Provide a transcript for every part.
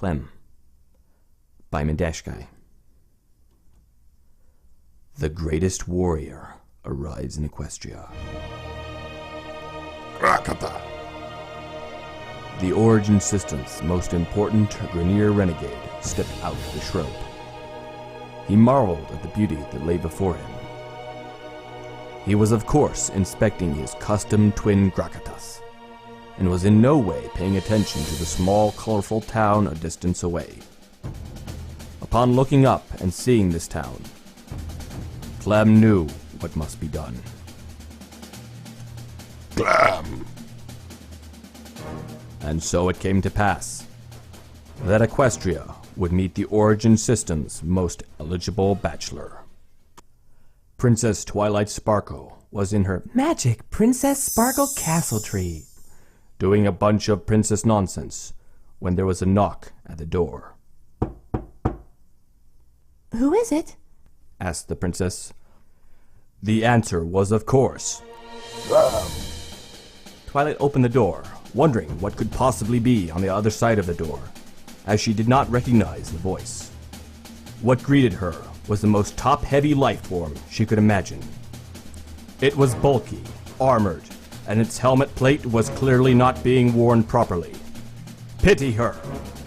Clem by Mendashkai. The greatest warrior arrives in Equestria. Rakata. The Origin System's most important Grenier renegade stepped out of the shrub. He marveled at the beauty that lay before him. He was of course inspecting his custom twin Grakatas, and was in no way paying attention to the small, colorful town a distance away. Upon looking up and seeing this town, Clem knew what must be done. Clem. And so it came to pass that Equestria would meet the Origin System's most eligible bachelor. Princess Twilight Sparkle was in her Magic Princess Sparkle Castle Tree, doing a bunch of princess nonsense when there was a knock at the door. Who is it? Asked the princess. The answer was, of course, Clem. Twilight opened the door, wondering what could possibly be on the other side of the door, as she did not recognize the voice. What greeted her was the most top-heavy life form she could imagine. It was bulky, armored, and its helmet plate was clearly not being worn properly. Pity her,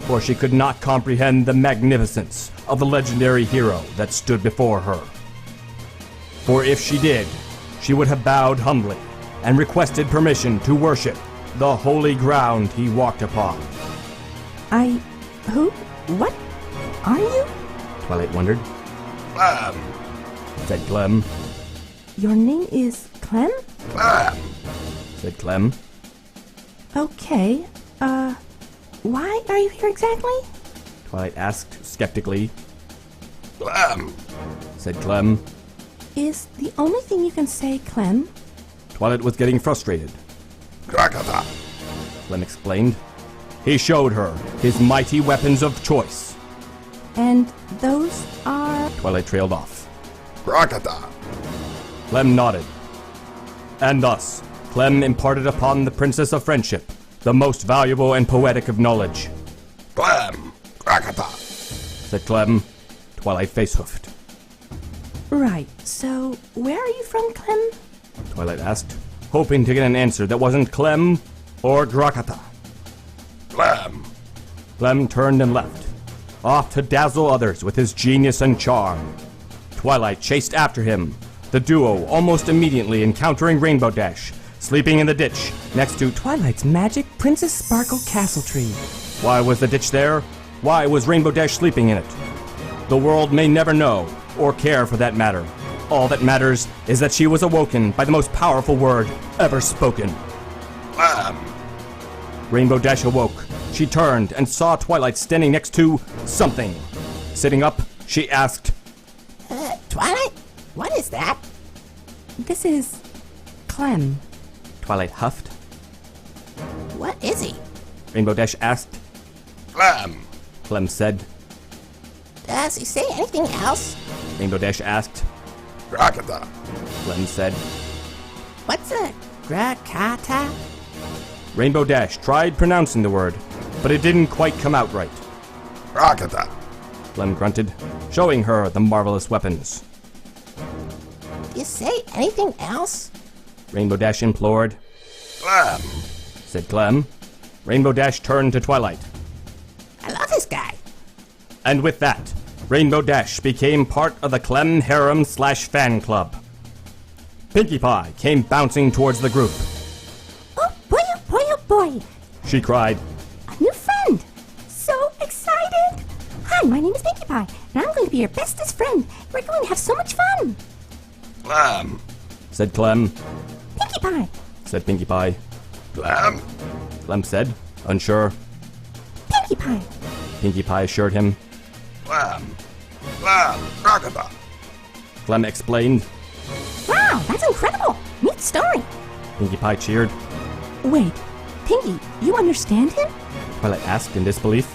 for she could not comprehend the magnificence of the legendary hero that stood before her. For if she did, she would have bowed humbly and requested permission to worship the holy ground he walked upon. Who? What? Are you? Twilight wondered. Clem. Said Clem. Your name is Clem? Clem. Said Clem. Okay, why are you here exactly? Twilight asked skeptically. Clem. Said Clem. Is the only thing you can say Clem? Twilight was getting frustrated. Rakata. Clem explained. He showed her his mighty weapons of choice. And those are... Twilight trailed off. Rakata. Clem nodded. And thus, Clem imparted upon the Princess of Friendship the most valuable and poetic of knowledge. Clem. Rakata. Said Clem. Twilight face-hoofed. Right, so where are you from, Clem? Twilight asked, hoping to get an answer that wasn't Clem or Grakata. Clem. Clem turned and left, off to dazzle others with his genius and charm. Twilight chased after him, the duo almost immediately encountering Rainbow Dash, sleeping in the ditch next to Twilight's Magic Princess Sparkle Castle Tree. Why was the ditch there? Why was Rainbow Dash sleeping in it? The world may never know, or care for that matter. All that matters is that she was awoken by the most powerful word ever spoken. Clem. Rainbow Dash awoke. She turned and saw Twilight standing next to something. Sitting up, she asked, Twilight? What is that? This is Clem. Twilight huffed. What is he? Rainbow Dash asked. Clem. Clem said. Does he say anything else? Rainbow Dash asked. Rakata. Clem said. What's a Grakata? Rainbow Dash tried pronouncing the word, but it didn't quite come out right. Rakata. Clem grunted, showing her the marvelous weapons. You say anything else? Rainbow Dash implored. Clem. Said Clem. Rainbow Dash turned to Twilight. I love this guy. And with that, Rainbow Dash became part of the Clem Harem/fan club. Pinkie Pie came bouncing towards the group. Oh boy, oh boy, oh boy. She cried. A new friend. So excited. Hi, my name is Pinkie Pie, and I'm going to be your bestest friend. We're going to have so much fun. Clem. Said Clem. Pinkie Pie. Said Pinkie Pie. Clem. Clem said, unsure. Pinkie Pie. Pinkie Pie assured him. Clem. Clem. Rakata. Clem explained. Wow, that's incredible. Neat story. Pinkie Pie cheered. Wait, Pinkie, you understand him? Twilight asked in disbelief.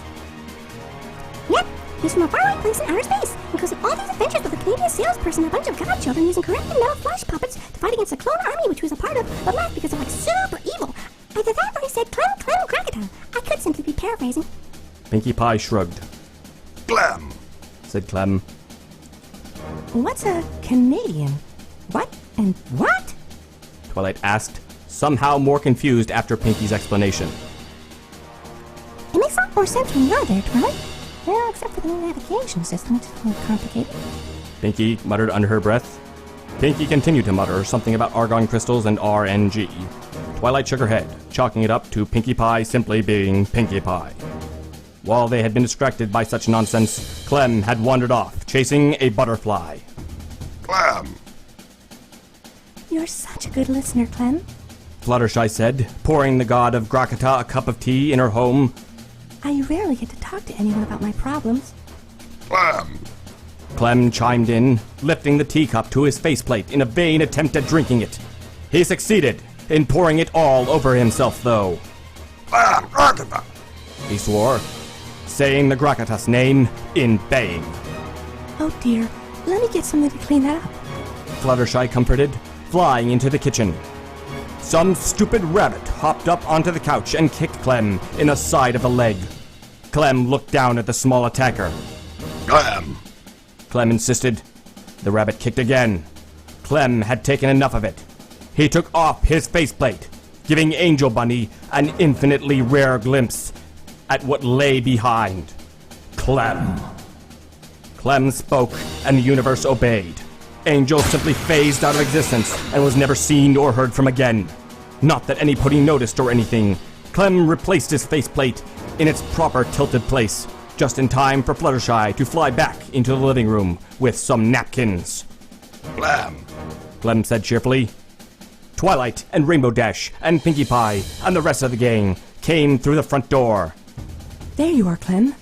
Yep, he's from a faraway place in outer space. Because of all these adventures with a Canadian salesperson and a bunch of godchildren using corrupted metal flesh puppets to fight against a clone army which he was a part of, but left because of like super evil. Either that or he said Clem Krakata. I could simply be paraphrasing. Pinkie Pie shrugged. Clem. Said Clem. What's a Canadian? What and what? Twilight asked, somehow more confused after Pinkie's explanation. It makes a lot more sense when you're there, Twilight. Well, except for the new navigation system, which is a little complicated. Pinkie muttered under her breath. Pinkie continued to mutter something about argon crystals and RNG. Twilight shook her head, chalking it up to Pinkie Pie simply being Pinkie Pie. While they had been distracted by such nonsense, Clem had wandered off, chasing a butterfly. Clem. You're such a good listener, Clem. Fluttershy said, pouring the god of Grakata a cup of tea in her home. I rarely get to talk to anyone about my problems. Clem. Clem chimed in, lifting the teacup to his faceplate in a vain attempt at drinking it. He succeeded in pouring it all over himself, though. Clem. Grakata. He swore, saying the Grakata's name in vain. Oh dear, let me get something to clean that up. Fluttershy comforted, flying into the kitchen. Some stupid rabbit hopped up onto the couch and kicked Clem in the side of the leg. Clem looked down at the small attacker. Clem. Clem insisted. The rabbit kicked again. Clem had taken enough of it. He took off his faceplate, giving Angel Bunny an infinitely rare glimpse at what lay behind. Clem. Clem spoke, and the universe obeyed. Angel simply phased out of existence and was never seen or heard from again. Not that anybody noticed or anything. Clem replaced his faceplate in its proper tilted place, just in time for Fluttershy to fly back into the living room with some napkins. Clem. Clem said cheerfully. Twilight and Rainbow Dash and Pinkie Pie and the rest of the gang came through the front door. There you are, Clem.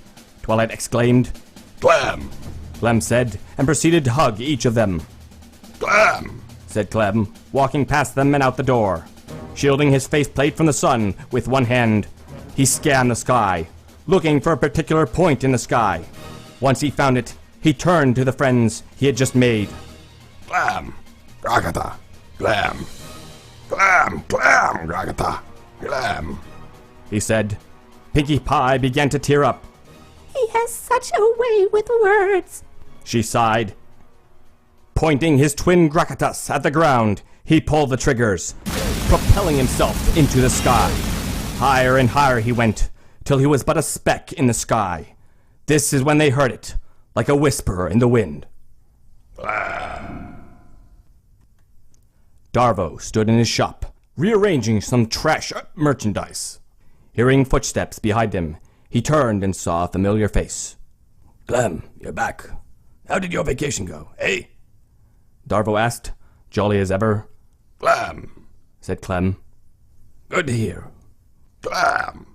Twilight exclaimed. Clem. Clem said, and proceeded to hug each of them. Clem. Said Clem, walking past them and out the door. Shielding his faceplate from the sun with one hand, he scanned the sky, looking for a particular point in the sky. Once he found it, he turned to the friends he had just made. Clem. Grakata. Clem. Clem. Clem. Grakata. Clem. He said. Pinkie Pie began to tear up. He has such a way with words. She sighed. Pointing his twin Grakatas at the ground, he pulled the triggers, propelling himself into the sky. Higher and higher he went, till he was but a speck in the sky. This is when they heard it, like a whisper in the wind. Darvo stood in his shop, rearranging some trash merchandise. Hearing footsteps behind him, he turned and saw a familiar face. Clem, you're back. How did your vacation go, eh? Darvo asked, jolly as ever. Clem. Said Clem. Good to hear. Clem.